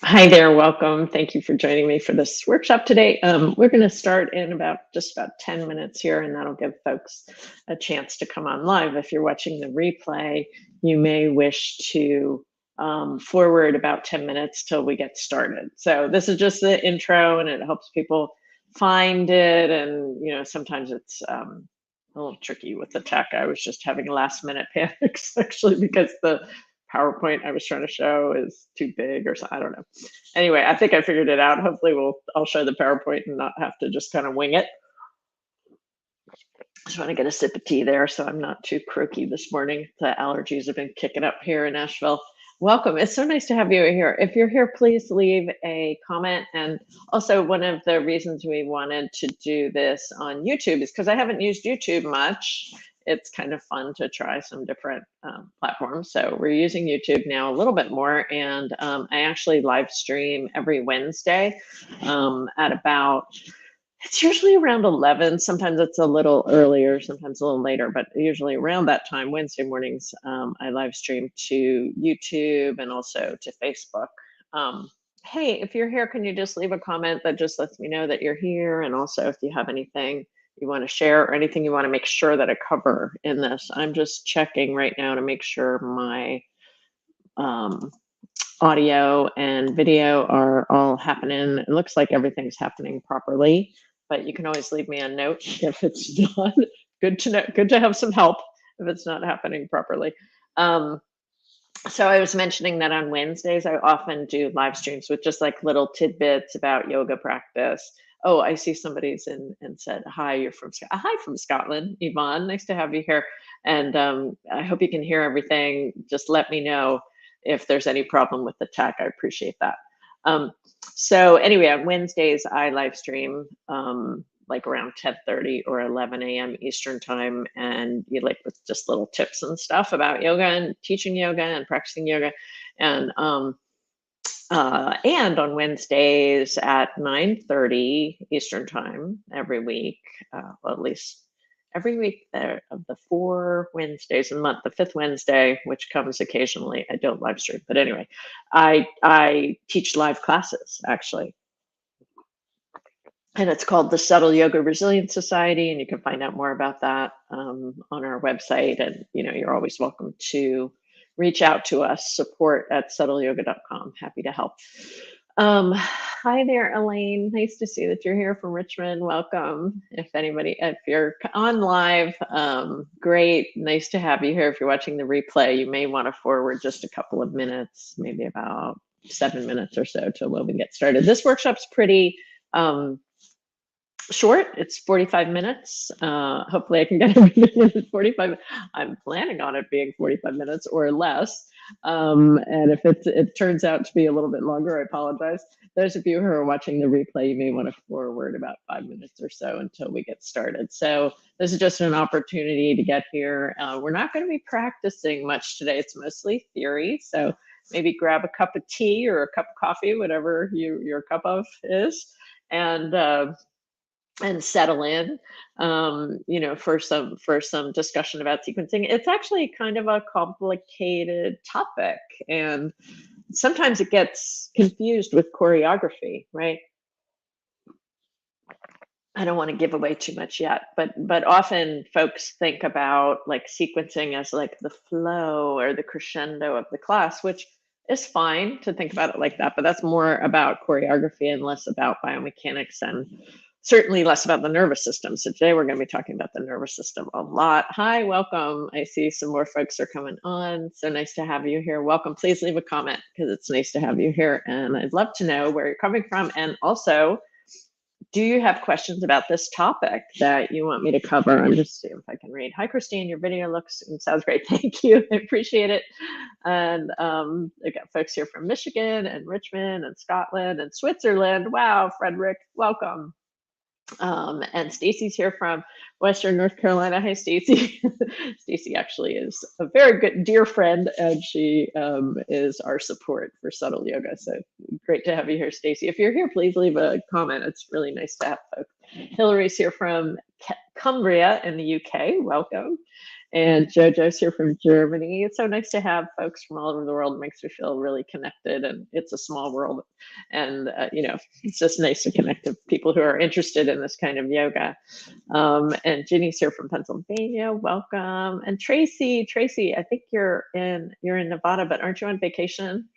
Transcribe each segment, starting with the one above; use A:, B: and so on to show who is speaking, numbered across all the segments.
A: Hi there, welcome. Thank you for joining me for this workshop today. We're going to start in just about 10 minutes here, and that'll give folks a chance to come on live. If you're watching the replay, you may wish to forward about 10 minutes till we get started. So this is just the intro, and it helps people find it. And, sometimes it's a little tricky with the tech. I was just having last minute panics actually because the PowerPoint I was trying to show is too big or something. I don't know. Anyway, I think I figured it out. Hopefully I'll show the PowerPoint and not have to just kind of wing it. Just want to get a sip of tea there so I'm not too croaky this morning. The allergies have been kicking up here in Nashville. Welcome. It's so nice to have you here. If you're here, please leave a comment. And also, one of the reasons we wanted to do this on YouTube is because I haven't used YouTube much. It's kind of fun to try some different platforms. So we're using YouTube now a little bit more. And I actually live stream every Wednesday at about, it's usually around 11. Sometimes it's a little earlier, sometimes a little later, but usually around that time, Wednesday mornings, I live stream to YouTube and also to Facebook. Hey, if you're here, can you just leave a comment that just lets me know that you're here? And also if you have anything you want to share or anything you want to make sure that I cover in this. I'm just checking right now to make sure my audio and video are all happening. It looks like everything's happening properly, but you can always leave me a note if it's not. Good to know. Good to have some help if it's not happening properly. So I was mentioning that on Wednesdays, I often do live streams with just like little tidbits about yoga practice. Oh, I see somebody's in and said, hi, you're from hi from Scotland, Yvonne. Nice to have you here. And I hope you can hear everything. Just let me know if there's any problem with the tech. I appreciate that. So anyway, on Wednesdays, I live stream like around 10:30 or 11 a.m. Eastern time, and you like with just little tips and stuff about yoga and teaching yoga and practicing yoga, and on Wednesdays at 9:30 Eastern time every week, well, at least every week of the 4 Wednesdays a month, the fifth Wednesday, which comes occasionally, I don't live stream, but anyway, I teach live classes actually, and it's called the Subtle Yoga Resilience Society, and you can find out more about that on our website. And you're always welcome to reach out to us, support@subtleyoga.com. Happy to help. Hi there, Elaine. Nice to see that you're here from Richmond. Welcome. If you're on live, great. Nice to have you here. If you're watching the replay, you may want to forward just a couple of minutes, maybe about 7 minutes or so till when we get started. This workshop's pretty short. It's 45 minutes. Hopefully I can get everything in 45. I'm planning on it being 45 minutes or less. And if it turns out to be a little bit longer, I apologize. Those of you who are watching the replay, you may want to forward about 5 minutes or so until we get started. So this is just an opportunity to get here. We're not going to be practicing much today. It's mostly theory. So maybe grab a cup of tea or a cup of coffee, whatever your cup of is, and settle in, for some discussion about sequencing. It's actually kind of a complicated topic, and sometimes it gets confused with choreography, right? I don't want to give away too much yet, but often folks think about like sequencing as like the flow or the crescendo of the class, which is fine to think about it like that, but that's more about choreography and less about biomechanics, and certainly less about the nervous system. So today we're going to be talking about the nervous system a lot. Hi, welcome. I see some more folks are coming on. So nice to have you here. Welcome. Please leave a comment because it's nice to have you here. And I'd love to know where you're coming from. And also, do you have questions about this topic that you want me to cover? I'm just seeing if I can read. Hi, Kristine. Your video looks and sounds great. Thank you. I appreciate it. And I got folks here from Michigan and Richmond and Scotland and Switzerland. Wow, Frederick, welcome. And Stacy's here from Western North Carolina. Hi, Stacy. Stacy actually is a very good dear friend, and she is our support for Subtle Yoga. So great to have you here, Stacy. If you're here, please leave a comment. It's really nice to have folks. Hillary's here from Cumbria in the UK. Welcome. And JoJo's here from Germany. It's so nice to have folks from all over the world. It makes me feel really connected, and it's a small world. And, it's just nice to connect to people who are interested in this kind of yoga. And Ginny's here from Pennsylvania. Welcome. And Tracy, I think you're in Nevada, but aren't you on vacation?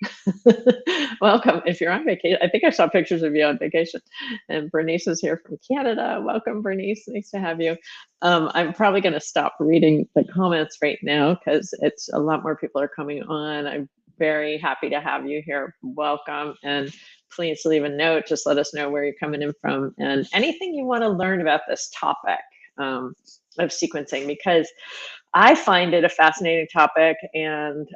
A: Welcome. If you're on vacation, I think I saw pictures of you on vacation. And Bernice is here from Canada. Welcome, Bernice. Nice to have you. I'm probably going to stop reading the comments right now because it's a lot more people are coming on. I'm very happy to have you here. Welcome. And please leave a note. Just let us know where you're coming in from and anything you want to learn about this topic of sequencing, because I find it a fascinating topic, and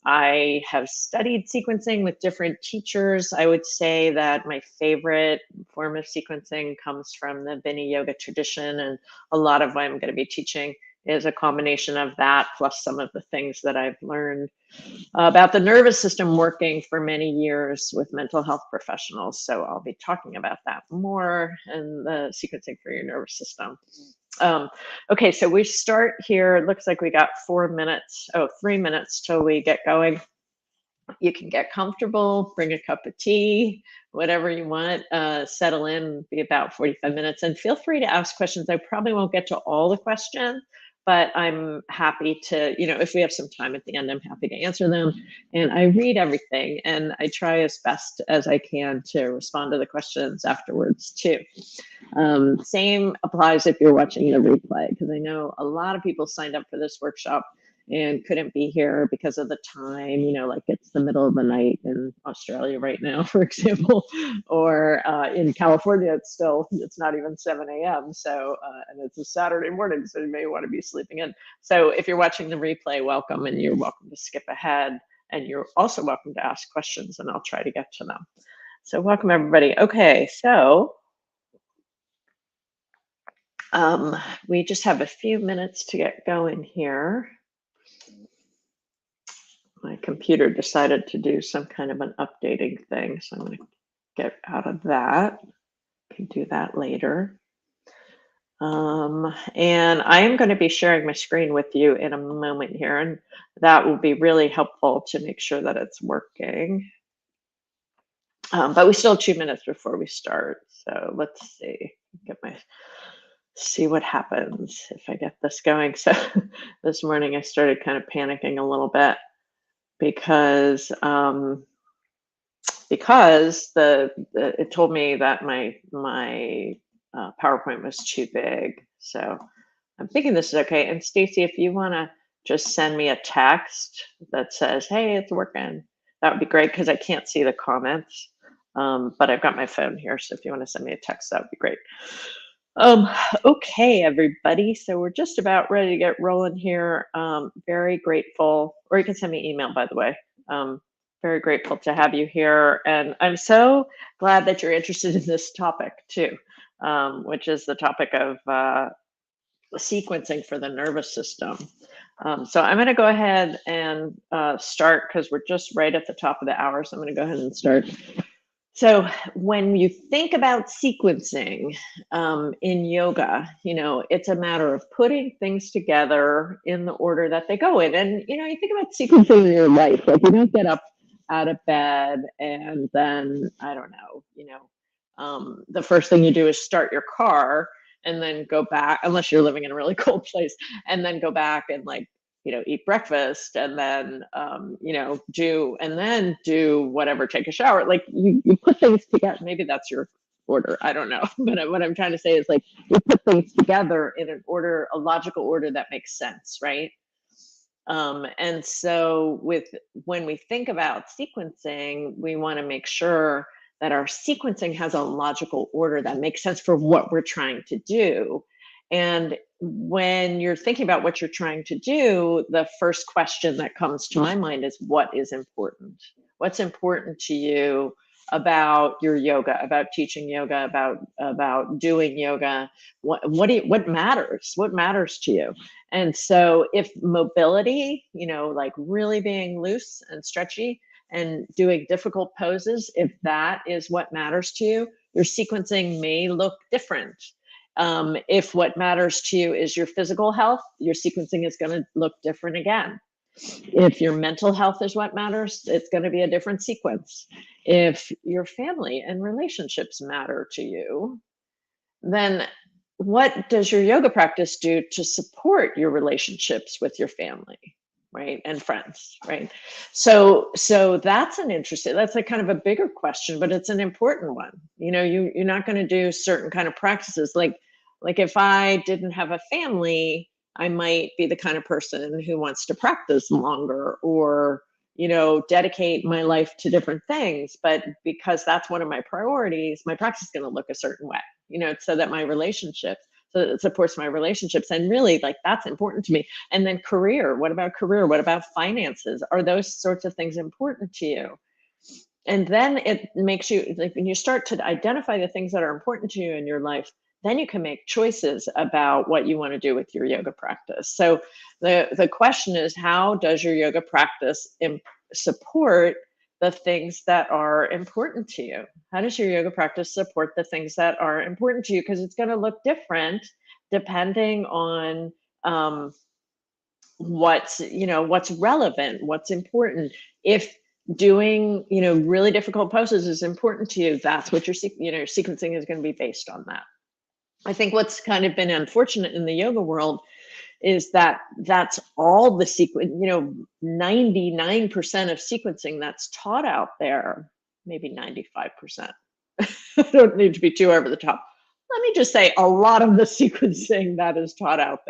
A: I have studied sequencing with different teachers. I would say that my favorite form of sequencing comes from the Vinny Yoga tradition, and a lot of what I'm going to be teaching is a combination of that plus some of the things that I've learned about the nervous system working for many years with mental health professionals. So I'll be talking about that more and the sequencing for your nervous system. Okay, so we start here. It looks like we got 3 minutes till we get going. You can get comfortable, bring a cup of tea, whatever you want, settle in, be about 45 minutes, and feel free to ask questions. I probably won't get to all the questions, but I'm happy to, if we have some time at the end, I'm happy to answer them. And I read everything, and I try as best as I can to respond to the questions afterwards too. Same applies if you're watching the replay, because I know a lot of people signed up for this workshop and couldn't be here because of the time, like it's the middle of the night in Australia right now, for example, or in California, it's not even 7 a.m. So, and it's a Saturday morning, so you may want to be sleeping in. So if you're watching the replay, welcome, and you're welcome to skip ahead, and you're also welcome to ask questions, and I'll try to get to them. So welcome, everybody. Okay, so we just have a few minutes to get going here. My computer decided to do some kind of an updating thing, so I'm going to get out of that. Can do that later. And I am going to be sharing my screen with you in a moment here, and that will be really helpful to make sure that it's working. But we still have 2 minutes before we start, so let's see what happens if I get this going. So this morning I started kind of panicking a little bit because it told me that my PowerPoint was too big. So I'm thinking this is okay. And Stacy, if you want to just send me a text that says, "Hey, it's working," that would be great, because I can't see the comments. But I've got my phone here, so if you want to send me a text, that would be great. Okay, everybody. So we're just about ready to get rolling here. Very grateful, or you can send me email, by the way. Very grateful to have you here. And I'm so glad that you're interested in this topic too, which is the topic of sequencing for the nervous system. So I'm going to go ahead and start, because we're just right at the top of the hour. So I'm going to go ahead and start. So when you think about sequencing in yoga, it's a matter of putting things together in the order that they go in. And, you think about sequencing in your life, like you don't get up out of bed and then, I don't know, the first thing you do is start your car and then go back, unless you're living in a really cold place, and then go back and eat breakfast, and then, do whatever, take a shower. Like you put things together. Maybe that's your order. I don't know. But what I'm trying to say is, like, you put things together in an order, a logical order that makes sense, right? And so when we think about sequencing, we want to make sure that our sequencing has a logical order that makes sense for what we're trying to do. And when you're thinking about what you're trying to do, the first question that comes to my mind is, what is important? What's important to you about your yoga, about teaching yoga, about doing yoga? What matters? What matters to you? And so if mobility, like really being loose and stretchy and doing difficult poses, if that is what matters to you, your sequencing may look different. If what matters to you is your physical health, your sequencing is going to look different again. If your mental health is what matters, it's going to be a different sequence. If your family and relationships matter to you, then what does your yoga practice do to support your relationships with your family, right, and friends, right? So that's an interesting, that's a kind of a bigger question, but it's an important one. You're not going to do certain kind of practices like if I didn't have a family, I might be the kind of person who wants to practice longer, or dedicate my life to different things. But because that's one of my priorities, my practice is going to look a certain way, so that my relationships, so that it supports my relationships. And really, like, that's important to me. And then career, what about career? What about finances? Are those sorts of things important to you? And then it makes you, like, when you start to identify the things that are important to you in your life, then you can make choices about what you want to do with your yoga practice. So the question is, how does your yoga practice support the things that are important to you? How does your yoga practice support the things that are important to you? Because it's going to look different depending on what's relevant, what's important. If doing really difficult poses is important to you, that's what your sequencing is going to be based on that. I think what's kind of been unfortunate in the yoga world is that that's all the 99% of sequencing that's taught out there, maybe 95%. I don't need to be too over the top. Let me just say, a lot of the sequencing that is taught out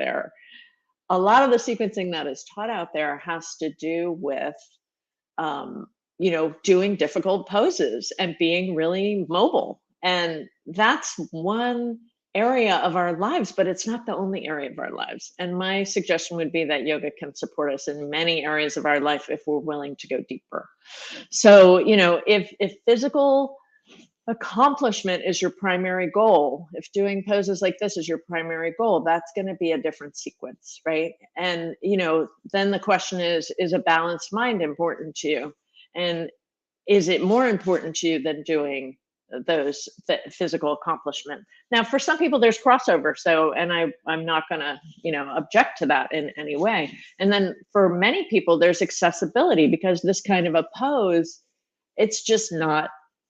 A: there, has to do with, doing difficult poses and being really mobile. And that's one area of our lives, but it's not the only area of our lives. And my suggestion would be that yoga can support us in many areas of our life if we're willing to go deeper. So, if physical accomplishment is your primary goal, if doing poses like this is your primary goal, that's going to be a different sequence, right? And then the question is a balanced mind important to you? And is it more important to you than doing those physical accomplishment? Now, for some people there's crossover, so, and I'm not going to object to that in any way. And then for many people there's accessibility, because this kind of a pose, it's just not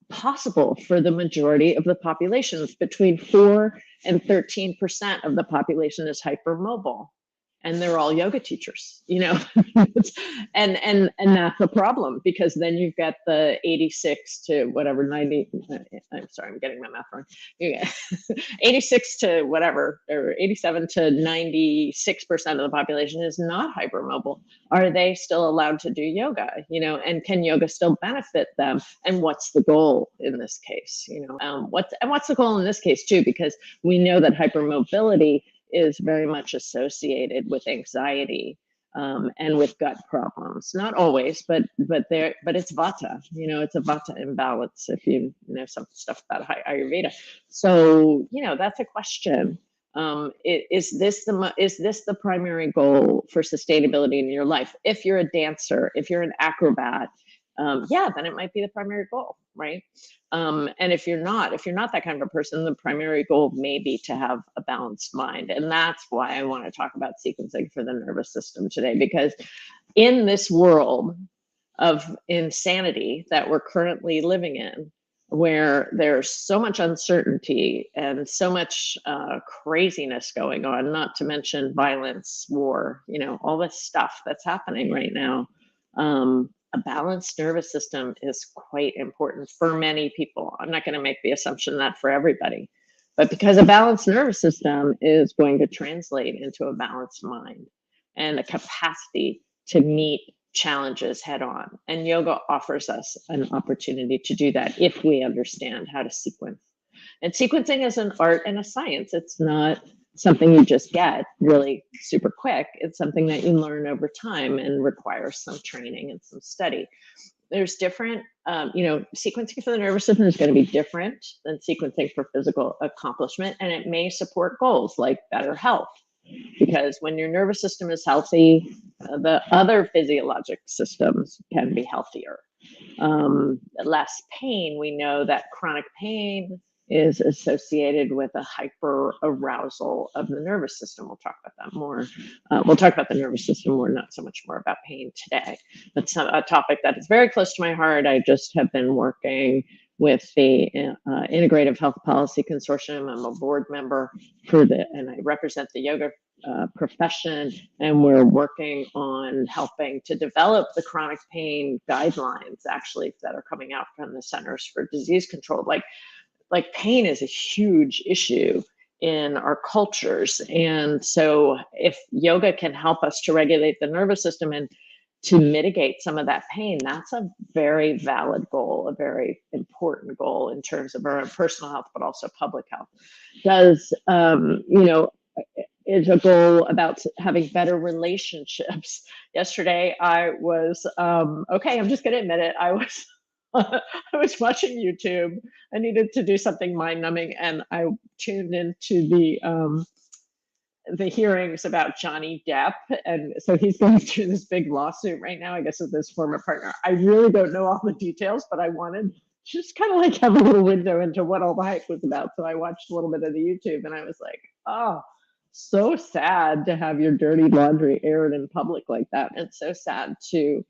A: possible for the majority of the population. Between 4 and 13% of the population is hypermobile, and they're all yoga teachers, and that's a problem, because then you've got the 86 to whatever 90. I'm sorry, I'm getting my math wrong. 86 to whatever, or 87 to 96% of the population is not hypermobile. Are they still allowed to do yoga? And can yoga still benefit them? And what's the goal in this case? What's the goal in this case too? Because we know that hypermobility is very much associated with anxiety, and with gut problems. Not always, but it's vata. It's a vata imbalance, if you know some stuff about Ayurveda. So that's a question. Is this the primary goal for sustainability in your life? If you're a dancer, if you're an acrobat, then it might be the primary goal, right? And if you're not that kind of a person, the primary goal may be to have a balanced mind. And that's why I want to talk about sequencing for the nervous system today, because in this world of insanity that we're currently living in, where there's so much uncertainty and so much craziness going on, not to mention violence, war, all this stuff that's happening right now, a balanced nervous system is quite important for many people. I'm not going to make the assumption that for everybody, but because a balanced nervous system is going to translate into a balanced mind and a capacity to meet challenges head on. And yoga offers us an opportunity to do that if we understand how to sequence. And sequencing is an art and a science. It's not something you just get really super quick. It's something that you learn over time and requires some training and some study. There's different, sequencing for the nervous system is going to be different than sequencing for physical accomplishment. And it may support goals like better health, because when your nervous system is healthy, the other physiologic systems can be healthier. Less pain. We know that chronic pain is associated with a hyperarousal of the nervous system. We'll talk about that more. We'll talk about the nervous system more, not so much more about pain today. That's a topic that is very close to my heart. I just have been working with the Integrative Health Policy Consortium. I'm a board member and I represent the yoga profession, and we're working on helping to develop the chronic pain guidelines, actually, that are coming out from the Centers for Disease Control. Like pain is a huge issue in our cultures, and so if yoga can help us to regulate the nervous system and to mitigate some of that pain, that's a very valid goal, a very important goal in terms of our own personal health, but also public health. Is a goal about having better relationships. Yesterday, I was, okay, I'm just going to admit it. I was watching YouTube. I needed to do something mind numbing, and I tuned into the hearings about Johnny Depp. And so he's going through this big lawsuit right now, I guess, with his former partner. I really don't know all the details, but I wanted just kind of like have a little window into what all the hype was about. So I watched a little bit of the YouTube, and I was like, oh, so sad to have your dirty laundry aired in public like that. And so sad to,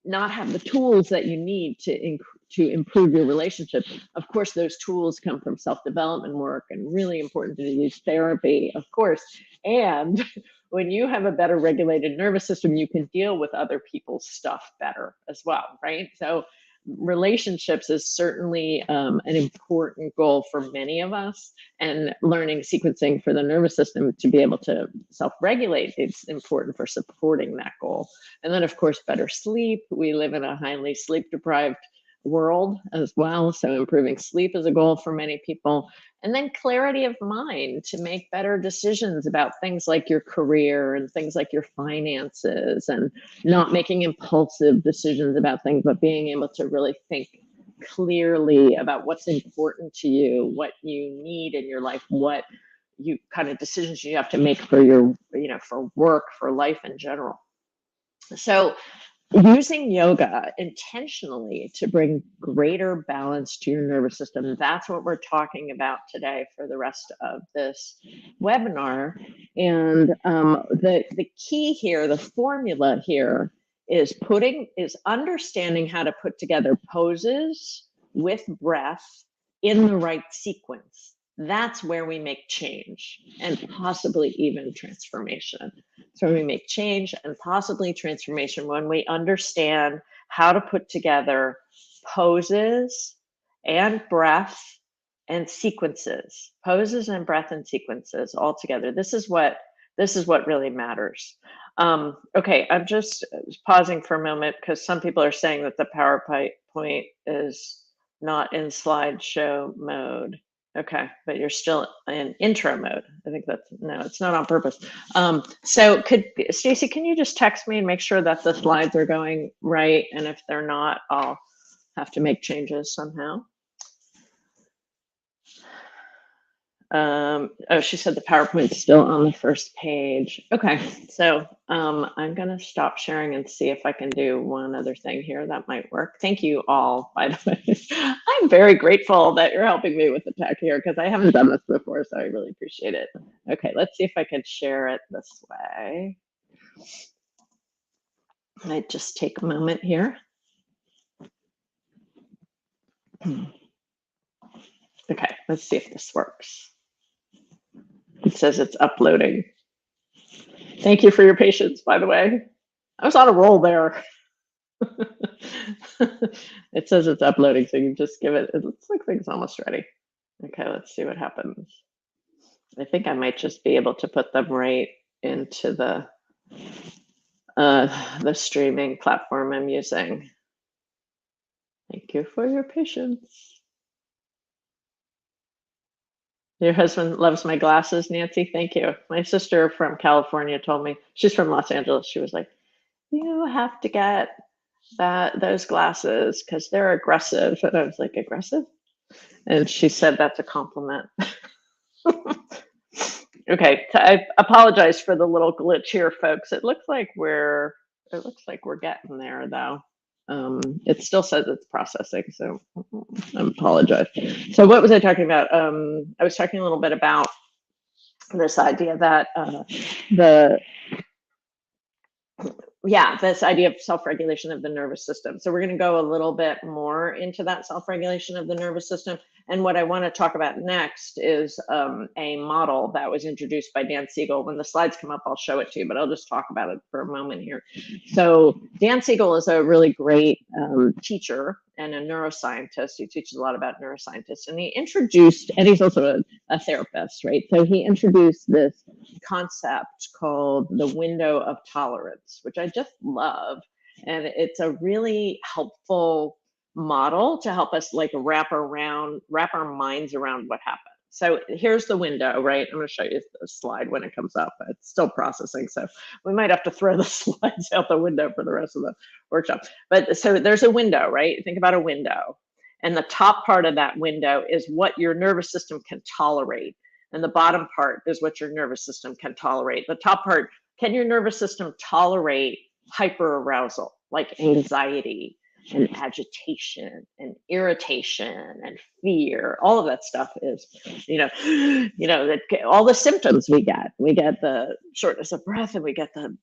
A: not have the tools that you need to improve your relationship. Of course, those tools come from self-development work, and really important to use therapy, of course. And when you have a better regulated nervous system, you can deal with other people's stuff better as well, right? So relationships is certainly an important goal for many of us, and learning sequencing for the nervous system to be able to self-regulate is important for supporting that goal. And then, of course, better sleep. We live in a highly sleep-deprived world as well, so improving sleep is a goal for many people. And then clarity of mind to make better decisions about things like your career and things like your finances, and not making impulsive decisions about things, but being able to really think clearly about what's important to you, what you need in your life, what you kind of decisions you have to make for your, for work, for life in general. So using yoga intentionally to bring greater balance to your nervous system, that's what we're talking about today for the rest of this webinar. And the key here, the formula here, is understanding how to put together poses with breath in the right sequence. That's where we make change and possibly even transformation. So we make change and possibly transformation when we understand how to put together poses and breath and sequences, poses and breath and sequences all together. This is what really matters. Okay, I'm just pausing for a moment because some people are saying that the PowerPoint is not in slideshow mode. Okay, but you're still in intro mode. I think no, it's not on purpose. So Stacy, can you just text me and make sure that the slides are going right? And if they're not, I'll have to make changes somehow. Oh, she said the PowerPoint's still on the first page. Okay, so I'm gonna stop sharing and see if I can do one other thing here that might work. Thank you all, by the way. I'm very grateful that you're helping me with the tech here because I haven't done this before, so I really appreciate it. Okay, let's see if I can share it this way. I just take a moment here. Okay, let's see if this works. It says it's uploading. Thank you for your patience, by the way. I was on a roll there. It says it's uploading, so you just give it. It looks like things almost ready. Okay, let's see what happens. I think I might just be able to put them right into the streaming platform I'm using. Thank you for your patience. Your husband loves my glasses, Nancy. Thank you. My sister from California told me, she's from Los Angeles. She was like, you have to get those glasses because they're aggressive. And I was like, aggressive? And she said that's a compliment. Okay, I apologize for the little glitch here, folks. It looks like we're getting there, though. It still says it's processing, so I apologize. So what was I talking about? I was talking a little bit about this idea that this idea of self-regulation of the nervous system. So we're going to go a little bit more into that self-regulation of the nervous system. And what I want to talk about next is a model that was introduced by Dan Siegel. When the slides come up, I'll show it to you, but I'll just talk about it for a moment here. So Dan Siegel is a really great teacher and a neuroscientist. He teaches a lot about neuroscientists. And he introduced, and he's also a therapist, right? So he introduced this concept called the window of tolerance, which I just love. And it's a really helpful model to help us like wrap our minds around what happened. So here's the window, right? I'm going to show you the slide when it comes up. It's still processing, so we might have to throw the slides out the window for the rest of the workshop. But so there's a window, right? Think about a window. And the top part of that window is what your nervous system can tolerate. And the bottom part is what your nervous system can tolerate. The top part, can your nervous system tolerate hyperarousal, like anxiety and agitation and irritation and fear? All of that stuff is, that all the symptoms we get the shortness of breath, and we get the,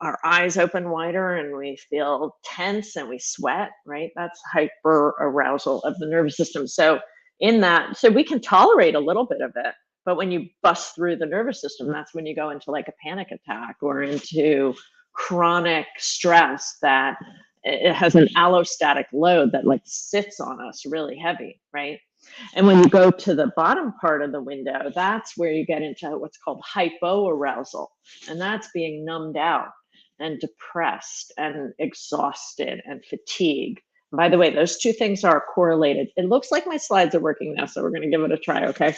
A: our eyes open wider, and we feel tense and we sweat, right? That's hyperarousal of the nervous system. So so we can tolerate a little bit of it. But when you bust through the nervous system, that's when you go into like a panic attack or into chronic stress that it has an allostatic load that like sits on us really heavy, right? And when you go to the bottom part of the window, that's where you get into what's called hypoarousal. And that's being numbed out and depressed and exhausted and fatigued. By the way, those two things are correlated. It looks like my slides are working now, so we're going to give it a try, okay?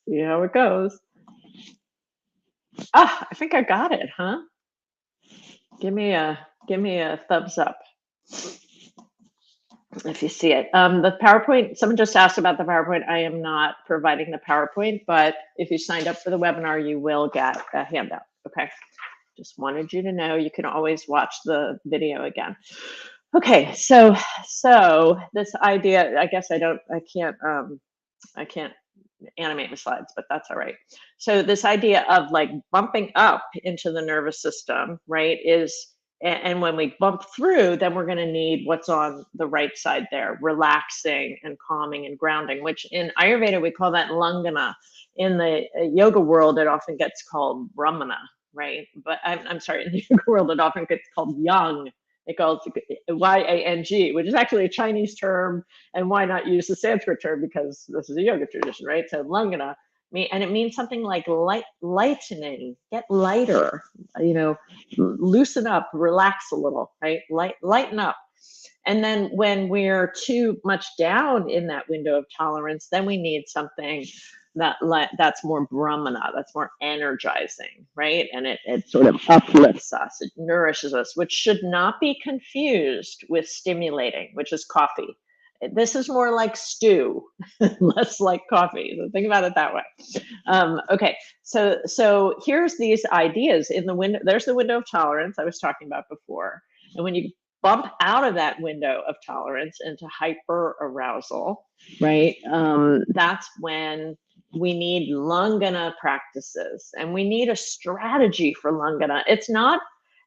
A: See how it goes. I think I got it, huh? Give me a thumbs up if you see it. The PowerPoint, someone just asked about the PowerPoint. I am not providing the PowerPoint, but if you signed up for the webinar, you will get a handout, okay? Just wanted you to know you can always watch the video again. Okay, so this idea, I guess I can't animate the slides, but that's all right. So this idea of like bumping up into the nervous system, right, and when we bump through, then we're going to need what's on the right side there, relaxing and calming and grounding, which in Ayurveda, we call that Lengthen. In the yoga world, it often gets called Brahmana, right? But I'm sorry, in the yoga world, it often gets called Yang. It goes Yang, which is actually a Chinese term. And why not use the Sanskrit term? Because this is a yoga tradition, right? So Lengthen, and it means something like lightening, get lighter, loosen up, relax a little, right? Lighten up. And then when we're too much down in that window of tolerance, then we need something that's more Brahmana, that's more energizing, right? And it sort of uplifts us, it nourishes us, which should not be confused with stimulating, which is coffee. This is more like stew, less like coffee. So think about it that way. Okay, so here's these ideas in the window. There's the window of tolerance I was talking about before. And when you bump out of that window of tolerance into hyperarousal, right? That's when we need Lengthen practices, and we need a strategy for Lengthen. It's not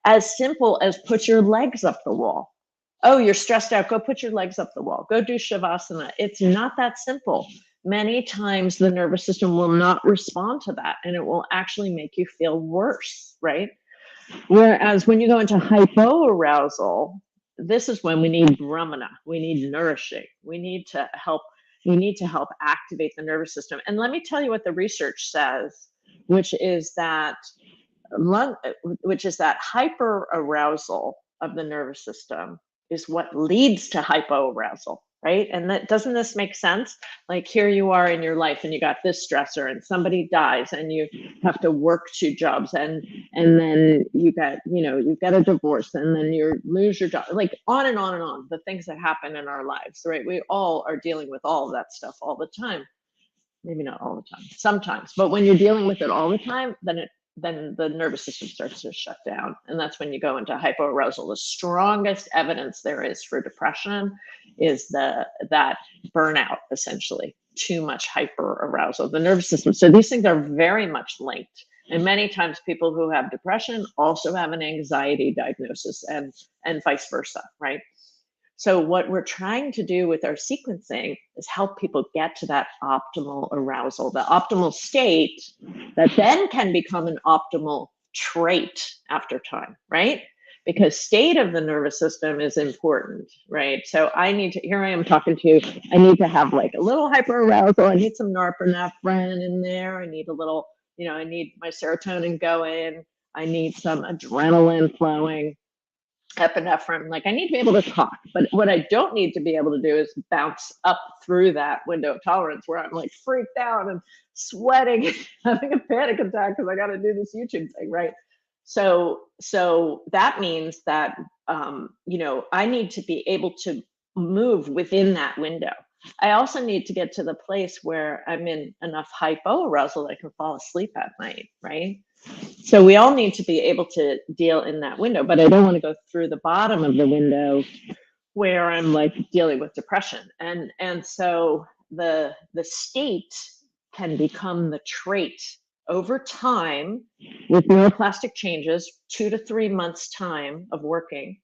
A: as simple as put your legs up the wall. Oh, you're stressed out, go put your legs up the wall, go do Shavasana. It's not that simple. Many times the nervous system will not respond to that, and it will actually make you feel worse, right? Whereas when you go into hypoarousal, this is when we need Brahmana, we need nourishing, we need to help activate the nervous system. And let me tell you what the research says, which is that hyperarousal of the nervous system is what leads to hypoarousal, right? And doesn't this make sense? Like here you are in your life and you got this stressor and somebody dies and you have to work 2 jobs and then you've got a divorce and then you lose your job, like on and on and on, the things that happen in our lives, right? We all are dealing with all of that stuff all the time. Maybe not all the time, sometimes, but when you're dealing with it all the time, then then the nervous system starts to shut down. And that's when you go into hypoarousal. The strongest evidence there is for depression is that burnout, essentially, too much hyperarousal, the nervous system. So these things are very much linked. And many times people who have depression also have an anxiety diagnosis, and vice versa, right? So what we're trying to do with our sequencing is help people get to that optimal arousal, the optimal state that then can become an optimal trait after time, right? Because state of the nervous system is important, right? So I need to, here I am talking to you, I need to have like a little hyperarousal, I need some norepinephrine in there, I need a little, I need my serotonin going, I need some adrenaline flowing, epinephrine. Like I need to be able to talk, but what I don't need to be able to do is bounce up through that window of tolerance where I'm like freaked out and sweating, having a panic attack because I got to do this YouTube thing, right? So that means that I need to be able to move within that window. I also need to get to the place where I'm in enough hypoarousal that I can fall asleep at night, right? So we all need to be able to deal in that window, but I don't want to go through the bottom of the window where I'm like dealing with depression. And so the state can become the trait over time with neuroplastic changes, 2 to 3 months time of working.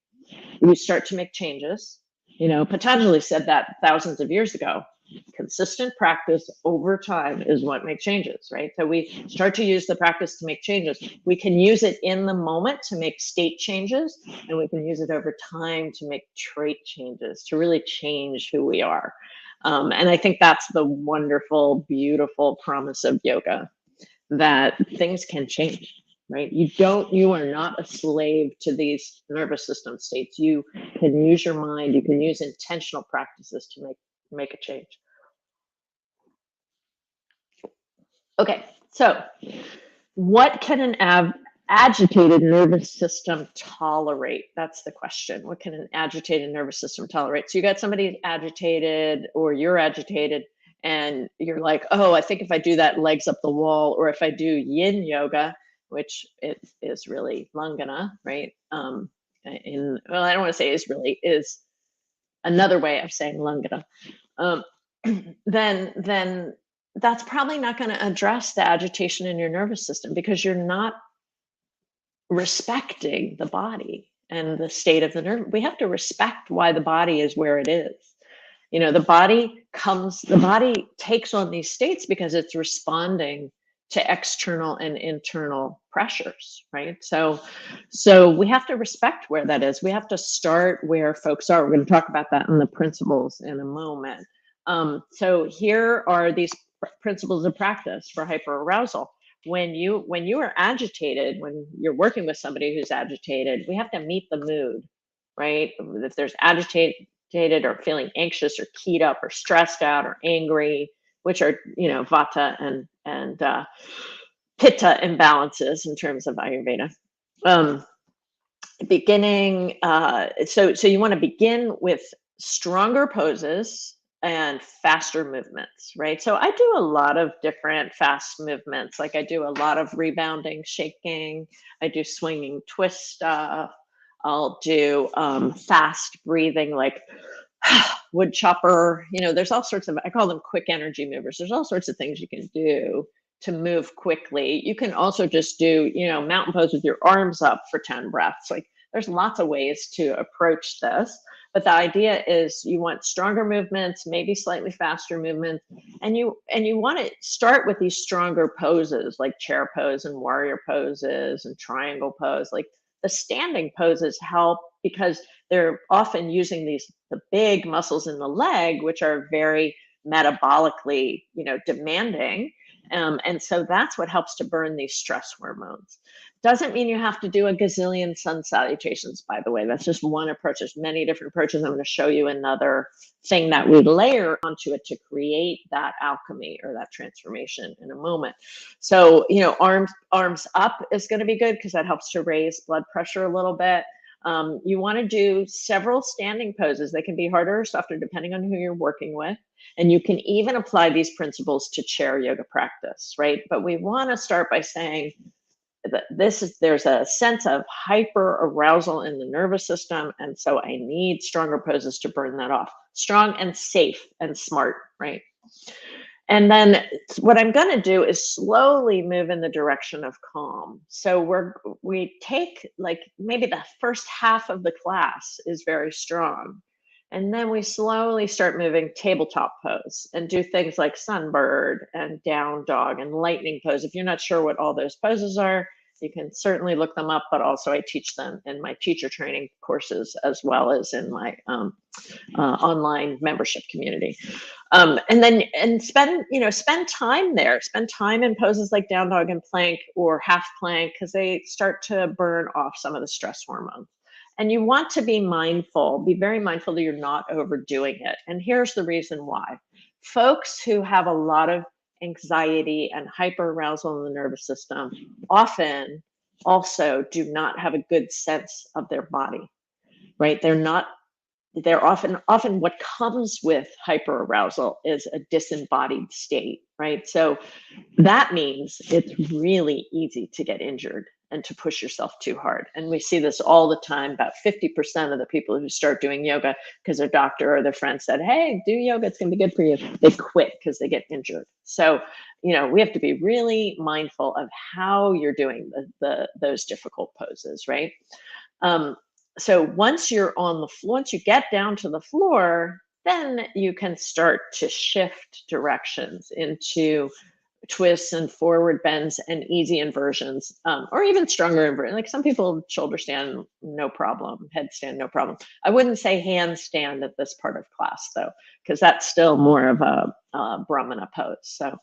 A: We start to make changes. Patanjali said that thousands of years ago. Consistent practice over time is what makes changes, right? So we start to use the practice to make changes. We can use it in the moment to make state changes, and we can use it over time to make trait changes, to really change who we are. And I think that's the wonderful, beautiful promise of yoga, that things can change, right? You are not a slave to these nervous system states. You can use your mind, you can use intentional practices to make a change. Okay, so what can an agitated nervous system tolerate? That's the question. What can an agitated nervous system tolerate? So you got somebody agitated, or you're agitated, and you're like, oh, I think if I do that legs up the wall, or if I do yin yoga, which it is really Langana, right? Well, I don't want to say is another way of saying Langana. Then that's probably not going to address the agitation in your nervous system, because you're not respecting the body and the state of the nerve. We have to respect why the body is where it is. The body takes on these states because it's responding to external and internal pressures, right? So we have to respect where that is. We have to start where folks are. We're going to talk about that in the principles in a moment. So here are these principles of practice for hyperarousal. When you are agitated, when you're working with somebody who's agitated, we have to meet the mood, right? If there's agitated or feeling anxious or keyed up or stressed out or angry, which are vata and pitta imbalances in terms of Ayurveda. So you want to begin with stronger poses and faster movements, right? So I do a lot of different fast movements. Like I do a lot of rebounding, shaking. I do swinging twist stuff. I'll do fast breathing, like wood chopper. There's all sorts of, I call them quick energy movers. There's all sorts of things you can do to move quickly. You can also just do, mountain pose with your arms up for 10 breaths. Like there's lots of ways to approach this. But the idea is you want stronger movements, maybe slightly faster movements, and you want to start with these stronger poses like chair pose and warrior poses and triangle pose. Like the standing poses help because they're often using the big muscles in the leg, which are very metabolically, demanding. And so that's what helps to burn these stress hormones. Doesn't mean you have to do a gazillion sun salutations, by the way. That's just one approach. There's many different approaches. I'm going to show you another thing that we layer onto it to create that alchemy or that transformation in a moment. So, arms up is going to be good because that helps to raise blood pressure a little bit. You want to do several standing poses. They can be harder or softer depending on who you're working with. And you can even apply these principles to chair yoga practice, right? But we want to start by saying, there's a sense of hyper arousal in the nervous system, and so I need stronger poses to burn that off. Strong and safe and smart, right? And then what I'm going to do is slowly move in the direction of calm. So we take, like, maybe the first half of the class is very strong. And then we slowly start moving tabletop pose and do things like sunbird and down dog and lightning pose. If you're not sure what all those poses are, you can certainly look them up, but also I teach them in my teacher training courses as well as in my online membership community. And spend time there, spend time in poses like down dog and plank or half plank, because they start to burn off some of the stress hormones. And you want to be very mindful that you're not overdoing it. And here's the reason why. Folks who have a lot of anxiety and hyperarousal in the nervous system often also do not have a good sense of their body, right? They're often what comes with hyperarousal is a disembodied state, right? So that means it's really easy to get injured and to push yourself too hard. And we see this all the time. About 50% of the people who start doing yoga because their doctor or their friend said, hey, do yoga, it's going to be good for you, they quit because they get injured. So, we have to be really mindful of how you're doing those difficult poses, right? So once you're on the floor, once you get down to the floor, then you can start to shift directions into twists and forward bends and easy inversions, or even stronger inversions. Like some people shoulder stand, no problem, headstand, no problem. I wouldn't say handstand at this part of class though, because that's still more of a Brahmana pose. So,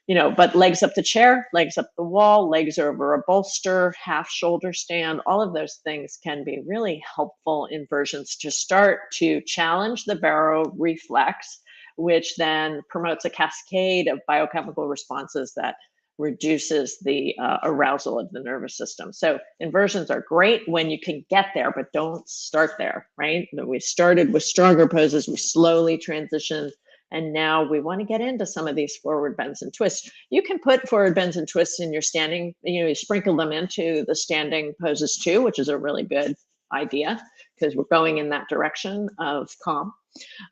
A: but legs up the chair, legs up the wall, legs over a bolster, half shoulder stand, all of those things can be really helpful inversions to start to challenge the baro reflex, which then promotes a cascade of biochemical responses that reduces the arousal of the nervous system. So inversions are great when you can get there, but don't start there, right? We started with stronger poses, we slowly transitioned, and now we want to get into some of these forward bends and twists. You can put forward bends and twists in your standing, you sprinkle them into the standing poses too, which is a really good idea because we're going in that direction of calm.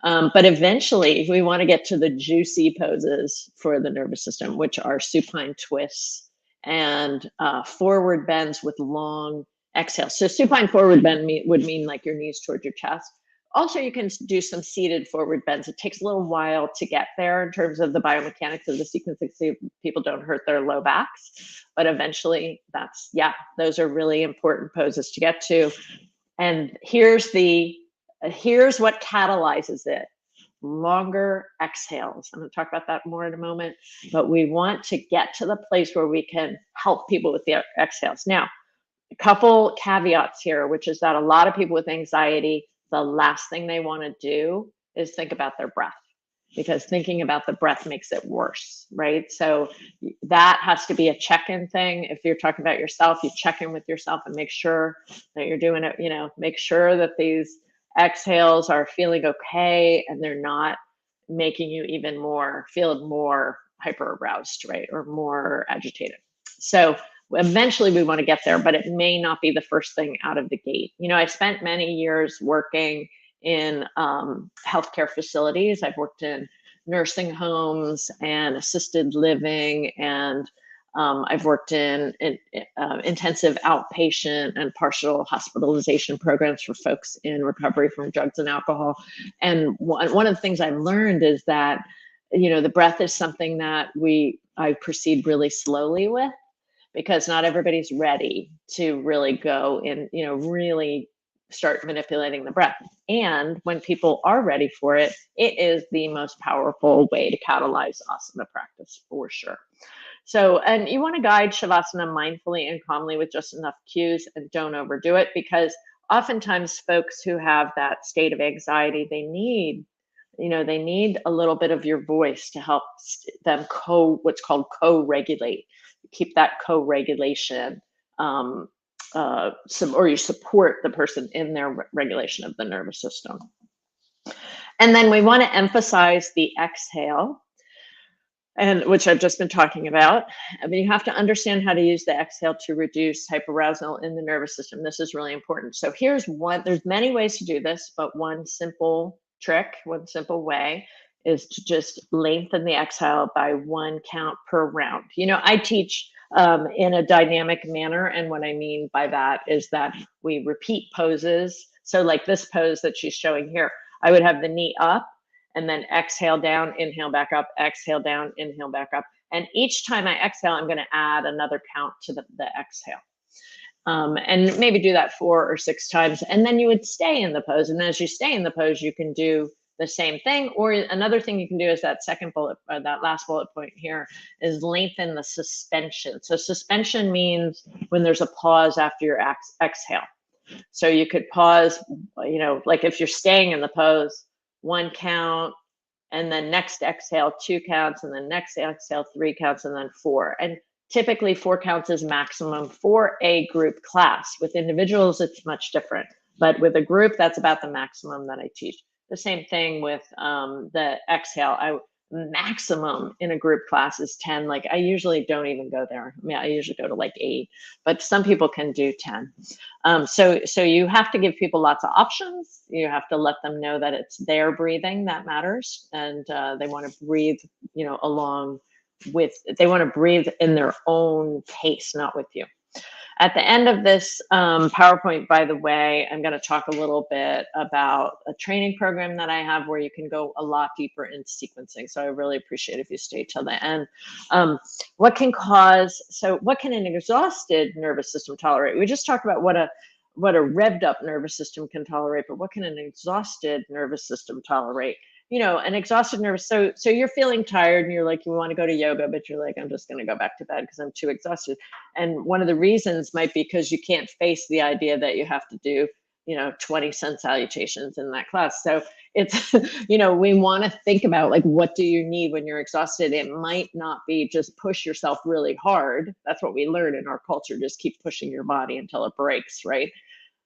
A: But eventually we want to get to the juicy poses for the nervous system, which are supine twists and forward bends with long exhales. So supine forward bend would mean like your knees towards your chest. Also, you can do some seated forward bends. It takes a little while to get there in terms of the biomechanics of the sequence, so people don't hurt their low backs. But eventually those are really important poses to get to. And here's what catalyzes it. Longer exhales. I'm going to talk about that more in a moment, but we want to get to the place where we can help people with the exhales. Now, a couple caveats here, which is that a lot of people with anxiety, the last thing they want to do is think about their breath, because thinking about the breath makes it worse, right? So that has to be a check-in thing. If you're talking about yourself, you check in with yourself and make sure that you're doing it, make sure that these exhales are feeling okay and they're not making you feel more hyper aroused, right? Or more agitated. So eventually we want to get there, but it may not be the first thing out of the gate. I spent many years working in healthcare facilities. I've worked in nursing homes and assisted living, and I've worked in intensive outpatient and partial hospitalization programs for folks in recovery from drugs and alcohol. And one of the things I've learned is that, the breath is something that I proceed really slowly with, because not everybody's ready to really go in, really start manipulating the breath. And when people are ready for it, it is the most powerful way to catalyze asana practice for sure. So, and you want to guide Shavasana mindfully and calmly with just enough cues, and don't overdo it, because oftentimes folks who have that state of anxiety, they need a little bit of your voice to help them what's called co-regulate. Keep that co-regulation, or you support the person in their regulation of the nervous system. And then we want to emphasize the exhale. and which I've just been talking about. I mean, you have to understand how to use the exhale to reduce hyperarousal in the nervous system. This is really important. So here's one, there's many ways to do this, but one simple trick, one simple way is to just lengthen the exhale by 1 count per round. You know, I teach in a dynamic manner. And what I mean by that is that we repeat poses. So like this pose that she's showing here, I would have the knee up, and then exhale down, inhale back up, exhale down, inhale back up. And each time I exhale, I'm going to add another count to the exhale. And maybe do that 4 or 6 times. And then you would stay in the pose. And as you stay in the pose, you can do the same thing. Or another thing you can do is that second bullet, or that last bullet point here, is lengthen the suspension. So suspension means when there's a pause after your exhale. So you could pause, you know, like if you're staying in the pose, 1 count, and then next exhale 2 counts, and then next exhale 3 counts, and then 4. And typically 4 counts is maximum for a group class. With individuals, it's much different, but with a group, that's about the maximum that I teach. The same thing with the exhale. Maximum in a group class is 10. Like I usually don't even go there. I mean, I usually go to like 8, but some people can do 10. So you have to give people lots of options. You have to let them know that it's their breathing that matters, and they want to breathe, you know, along with. They want to breathe in their own pace, not with you. At the end of this PowerPoint, by the way, I'm going to talk a little bit about a training program that I have where you can go a lot deeper into sequencing. So I really appreciate if you stay till the end. What can an exhausted nervous system tolerate? We just talked about what a revved up nervous system can tolerate, but what can an exhausted nervous system tolerate? You know, an exhausted nervous, so you're feeling tired and you're like, you want to go to yoga, but you're like, I'm just going to go back to bed because I'm too exhausted. And one of the reasons might be because you can't face the idea that you have to do, you know, 20 sun salutations in that class. So it's, you know, we want to think about like, what do you need when you're exhausted? It might not be just push yourself really hard. That's what we learn in our culture. Just keep pushing your body until it breaks, right?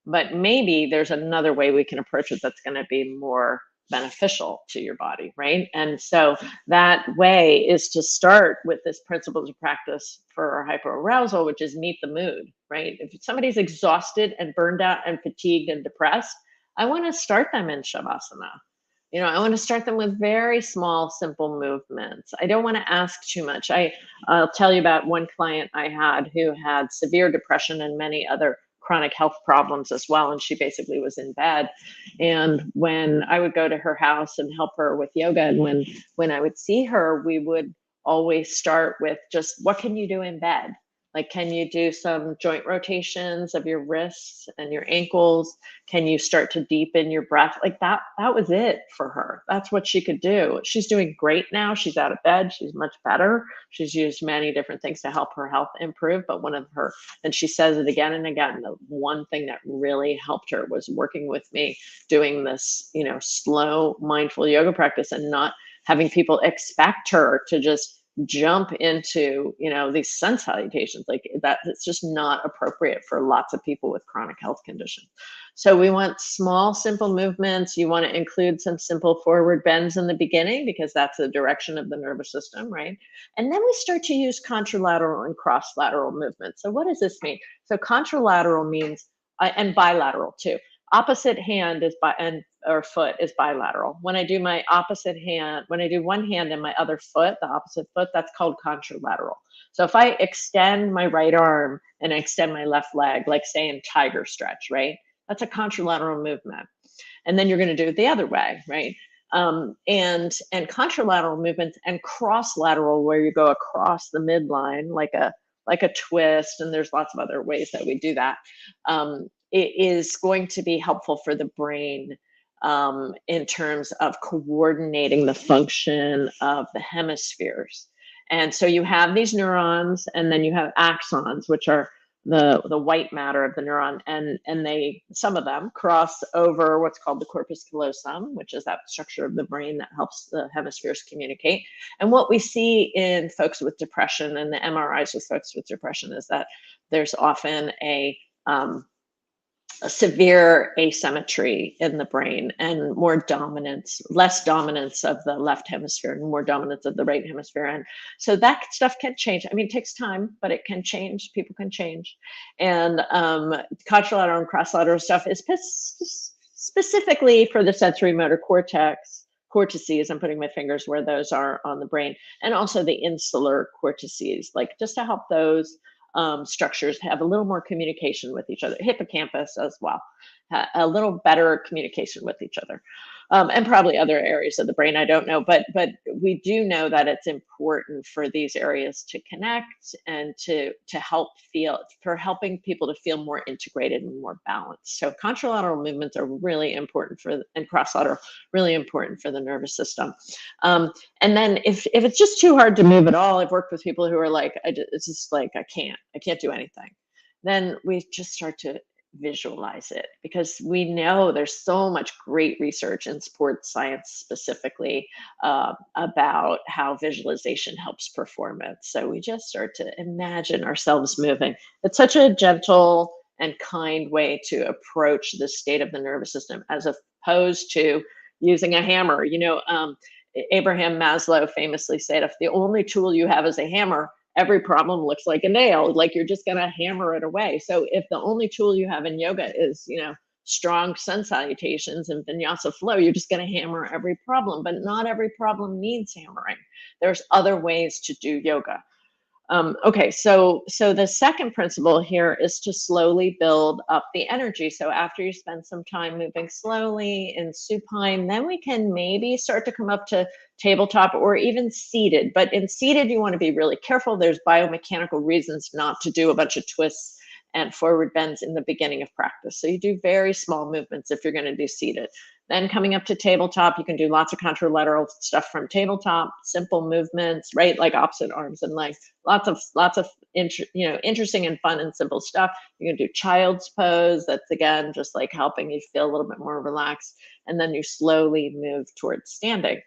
A: But maybe there's another way we can approach it that's going to be more beneficial to your body, right? And so that way is to start with this principles of practice for hyperarousal, which is meet the mood, right? If somebody's exhausted and burned out and fatigued and depressed, I want to start them in Shavasana. You know, I want to start them with very small, simple movements. I don't want to ask too much. I'll tell you about one client I had who had severe depression and many other chronic health problems as well. And she basically was in bed. And when I would go to her house and help her with yoga, and when I would see her, we would always start with just, what can you do in bed? Like, can you do some joint rotations of your wrists and your ankles? Can you start to deepen your breath? Like that was it for her. That's what she could do. She's doing great now. She's out of bed. She's much better. She's used many different things to help her health improve. But one of her, and she says it again and again, the one thing that really helped her was working with me, doing this, you know, slow, mindful yoga practice, and not having people expect her to just jump into, you know, these sun salutations. Like that, it's just not appropriate for lots of people with chronic health conditions. So we want small, simple movements. You want to include some simple forward bends in the beginning because that's the direction of the nervous system, right? And then we start to use contralateral and cross-lateral movements. So what does this mean? So contralateral means, and bilateral too. Opposite hand is or foot is bilateral. When I do my opposite hand, when I do one hand and my other foot, the opposite foot, that's called contralateral. So if I extend my right arm and I extend my left leg, like say in tiger stretch, right? That's a contralateral movement. And then you're going to do it the other way, right? And contralateral movements and cross-lateral, where you go across the midline like a twist, and there's lots of other ways that we do that. It is going to be helpful for the brain in terms of coordinating the function of the hemispheres. And so you have these neurons, and then you have axons, which are the white matter of the neuron, and they, some of them cross over what's called the corpus callosum, which is that structure of the brain that helps the hemispheres communicate. And what we see in folks with depression and the MRIs with folks with depression is that there's often a severe asymmetry in the brain and more dominance, less dominance of the left hemisphere and more dominance of the right hemisphere. And so that stuff can change. I mean, it takes time, but it can change. People can change. And contralateral and cross-lateral stuff is specifically for the sensory motor cortices. I'm putting my fingers where those are on the brain, and also the insular cortices, like just to help those structures have a little more communication with each other. Hippocampus as well, a little better communication with each other, and probably other areas of the brain. I don't know, but we do know that it's important for these areas to connect and to help feel, for helping people to feel more integrated and more balanced. So contralateral movements are really important for, and cross-lateral really important for the nervous system. And then if it's just too hard to move at all, I've worked with people who are like, it's just like, I can't do anything. Then we just start to visualize it, because we know there's so much great research in sports science specifically about how visualization helps performance. So we just start to imagine ourselves moving. It's such a gentle and kind way to approach the state of the nervous system, as opposed to using a hammer. Abraham Maslow famously said, if the only tool you have is a hammer, every problem looks like a nail, like you're just going to hammer it away. So if the only tool you have in yoga is, strong sun salutations and vinyasa flow, you're just going to hammer every problem. But not every problem needs hammering. There's other ways to do yoga. Okay, so the second principle here is to slowly build up the energy. So after you spend some time moving slowly in supine, then we can maybe start to come up to tabletop or even seated. But in seated, you want to be really careful. There's biomechanical reasons not to do a bunch of twists and forward bends in the beginning of practice. So you do very small movements if you're going to do seated. Then coming up to tabletop, you can do lots of contralateral stuff from tabletop, simple movements, right? Like opposite arms and legs, lots of interesting and fun and simple stuff. You can do child's pose. That's again, just like helping you feel a little bit more relaxed. And then you slowly move towards standing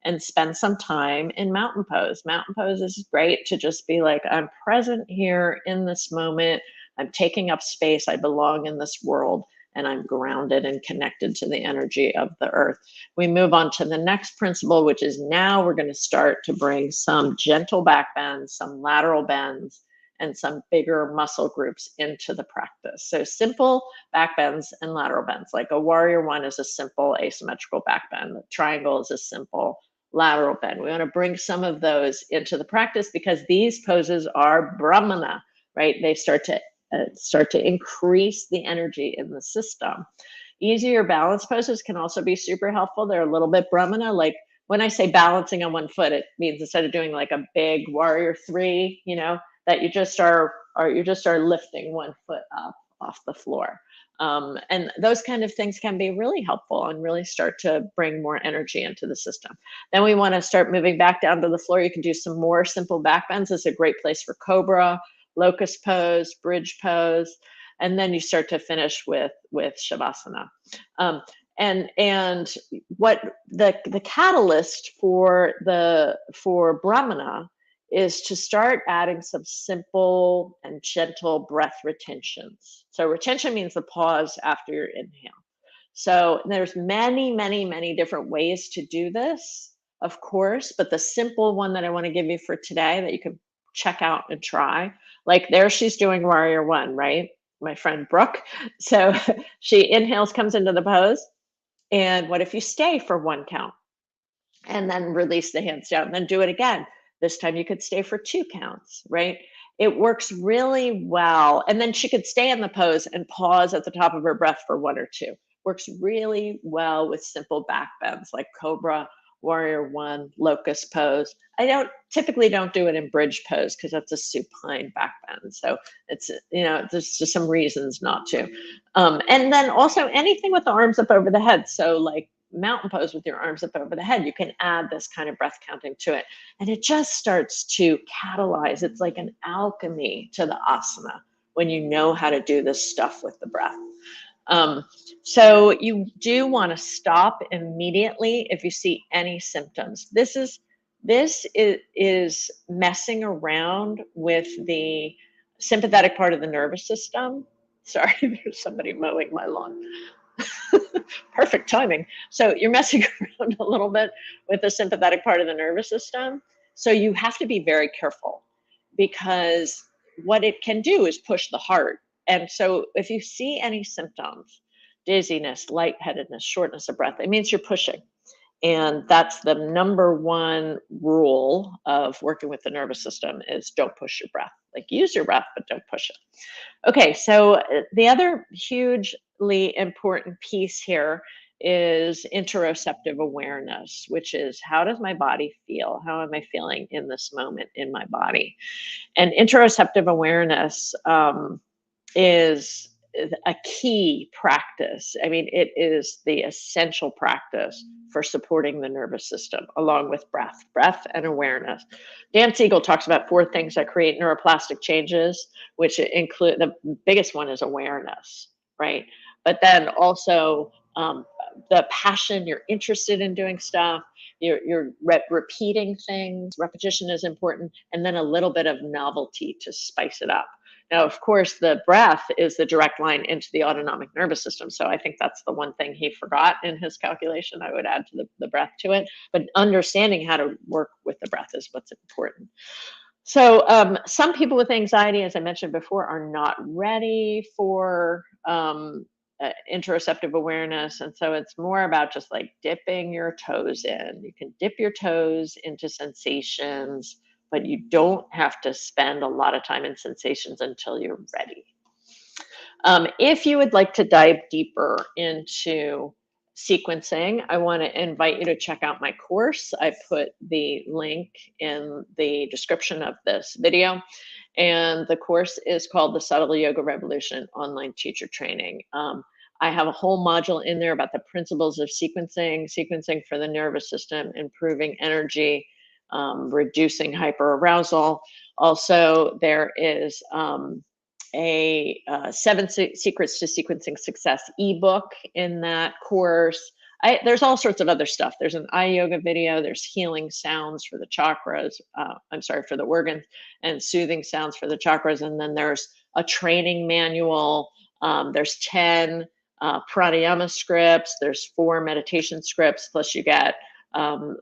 A: and spend some time in mountain pose. Mountain pose is great to just be like, I'm present here in this moment. I'm taking up space. I belong in this world. And I'm grounded and connected to the energy of the earth. We move on to the next principle, which is now we're going to start to bring some gentle back bends, some lateral bends, and some bigger muscle groups into the practice. So simple back bends and lateral bends, like a warrior one is a simple asymmetrical back bend. The triangle is a simple lateral bend. We want to bring some of those into the practice because these poses are Brahmana, right? They start to increase the energy in the system. Easier balance poses can also be super helpful. They're a little bit Brahmana. Like when I say balancing on one foot, it means instead of doing like a big warrior three, that you just are lifting one foot up off the floor. And those kind of things can be really helpful and really start to bring more energy into the system. Then we want to start moving back down to the floor. You can do some more simple back bends. It's a great place for cobra, locust pose, bridge pose, and then you start to finish with shavasana. And what the catalyst for Brahmana is to start adding some simple and gentle breath retentions. So retention means the pause after your inhale. So there's many different ways to do this, of course, but the simple one that I want to give you for today that you can check out and try, like there she's doing warrior one, right? My friend Brooke. So she inhales, comes into the pose. And what if you stay for one count and then release the hands down and then do it again? This time you could stay for 2 counts, right? It works really well. And then she could stay in the pose and pause at the top of her breath for 1 or 2. Works really well with simple back bends like cobra, warrior one, locust pose. I typically don't do it in bridge pose because that's a supine back bend. So it's, there's just some reasons not to. And then also anything with the arms up over the head. So like mountain pose with your arms up over the head, you can add this kind of breath counting to it. And it just starts to catalyze. It's like an alchemy to the asana when you know how to do this stuff with the breath. So you do want to stop immediately if you see any symptoms. This is messing around with the sympathetic part of the nervous system. Sorry, there's somebody mowing my lawn. Perfect timing. So you're messing around a little bit with the sympathetic part of the nervous system. So you have to be very careful because what it can do is push the heart. And so if you see any symptoms, dizziness, lightheadedness, shortness of breath, it means you're pushing. And that's the number one rule of working with the nervous system is don't push your breath. Like use your breath, but don't push it. Okay, so the other hugely important piece here is interoceptive awareness, which is how does my body feel? How am I feeling in this moment in my body? And interoceptive awareness is a key practice. I mean, it is the essential practice for supporting the nervous system, along with breath and awareness. Dan Siegel talks about 4 things that create neuroplastic changes, which include the biggest one is awareness, right? But then also the passion, you're interested in doing stuff, you're repeating things, repetition is important, and then a little bit of novelty to spice it up. Now, of course, the breath is the direct line into the autonomic nervous system. So I think that's the one thing he forgot in his calculation. I would add to the breath to it. But understanding how to work with the breath is what's important. So some people with anxiety, as I mentioned before, are not ready for interoceptive awareness. And so it's more about just like dipping your toes in. You can dip your toes into sensations, but you don't have to spend a lot of time in sensations until you're ready. If you would like to dive deeper into sequencing, I want to invite you to check out my course. I put the link in the description of this video. And the course is called the Subtle Yoga Revolution Online Teacher Training. I have a whole module in there about the principles of sequencing for the nervous system, improving energy, reducing hyperarousal. Also, there is a 7 Secrets to Sequencing Success ebook in that course. There's all sorts of other stuff. There's an eye yoga video. There's healing sounds for the chakras. For the organs, and soothing sounds for the chakras. And then there's a training manual. There's 10 pranayama scripts. There's 4 meditation scripts. Plus you get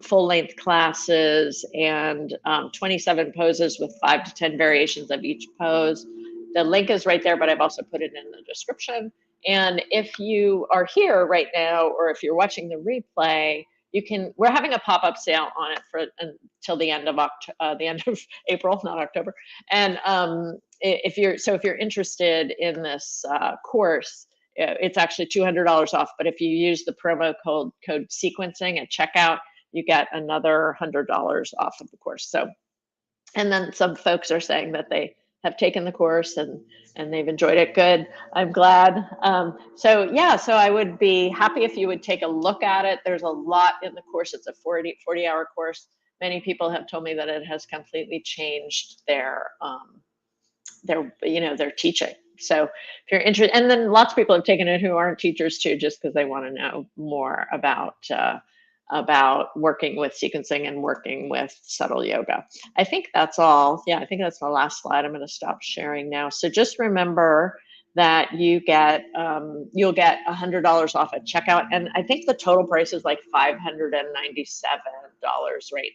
A: full-length classes and 27 poses with 5 to 10 variations of each pose. The link is right there, but I've also put it in the description. And if you are here right now, or if you're watching the replay, we're having a pop-up sale on it for until the end of April, not October. And if you're interested in this course, it's actually $200 off. But if you use the promo code sequencing at checkout, you get another $100 off of the course. So, and then some folks are saying that they have taken the course and they've enjoyed it. Good. I'm glad. So I would be happy if you would take a look at it. There's a lot in the course. It's a 40-hour course. Many people have told me that it has completely changed their teaching. So if you're interested, and then lots of people have taken it who aren't teachers too, just because they want to know more about working with sequencing and working with subtle yoga. I think that's all. Yeah, I think that's the last slide. I'm going to stop sharing now. So just remember that you'll get $100 off at checkout, and I think the total price is like $597 right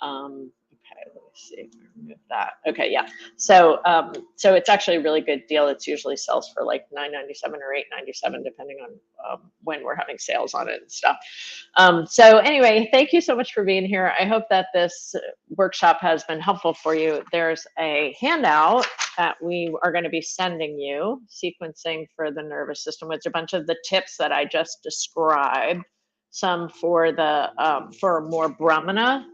A: now. Okay, let me see if I remove that. Okay, yeah. So it's actually a really good deal. It usually sells for like $9.97 or $8.97, depending on when we're having sales on it and stuff. So anyway, thank you so much for being here. I hope that this workshop has been helpful for you. There's a handout that we are going to be sending you, sequencing for the nervous system, with a bunch of the tips that I just described. Some for more Brahmana,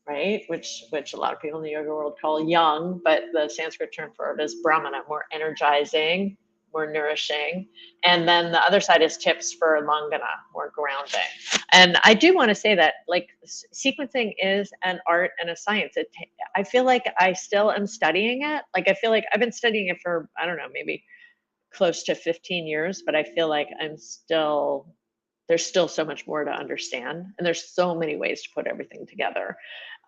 A: right? Which a lot of people in the yoga world call yang, but the Sanskrit term for it is Brahmana, more energizing, more nourishing. And then the other side is tips for Langana, more grounding. And I do want to say that like sequencing is an art and a science. I feel like I still am studying it. Like I feel like I've been studying it for, I don't know, maybe close to 15 years, but I feel like there's still so much more to understand. And there's so many ways to put everything together.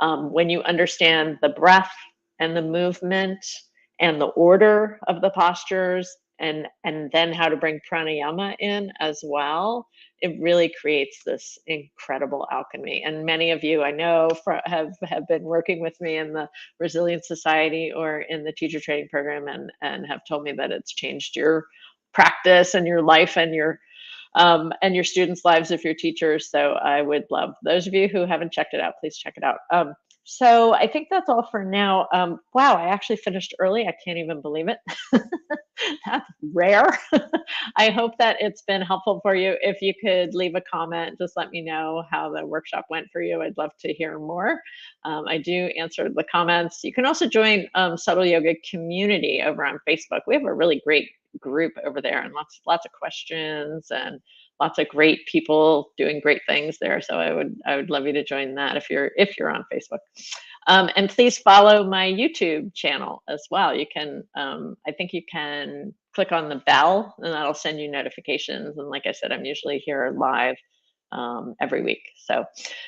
A: When you understand the breath and the movement and the order of the postures and then how to bring pranayama in as well, it really creates this incredible alchemy. And many of you I know have been working with me in the Resilience Society or in the teacher training program, and have told me that it's changed your practice and your life and your students' lives if you're teachers. So I would love those of you who haven't checked it out, please check it out. So I think that's all for now. Wow, I actually finished early. I can't even believe it. That's rare. I hope that it's been helpful for you. If you could leave a comment, just let me know how the workshop went for you. I'd love to hear more. I do answer the comments. You can also join Subtle Yoga Community over on Facebook. We have a really great group over there, and lots of questions and lots of great people doing great things there. So I would love you to join that if you're on Facebook. And please follow my YouTube channel as well. You can, I think you can click on the bell, and that'll send you notifications. And like I said, I'm usually here live every week. So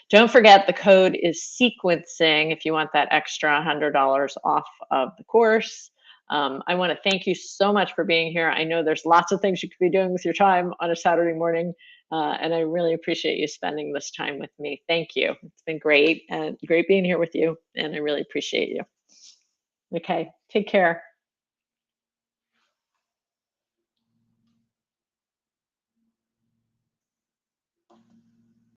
A: don't forget, the code is sequencing if you want that extra $100 off of the course. I want to thank you so much for being here. I know there's lots of things you could be doing with your time on a Saturday morning, and I really appreciate you spending this time with me. Thank you. It's been great, and great being here with you, and I really appreciate you. Okay, take care.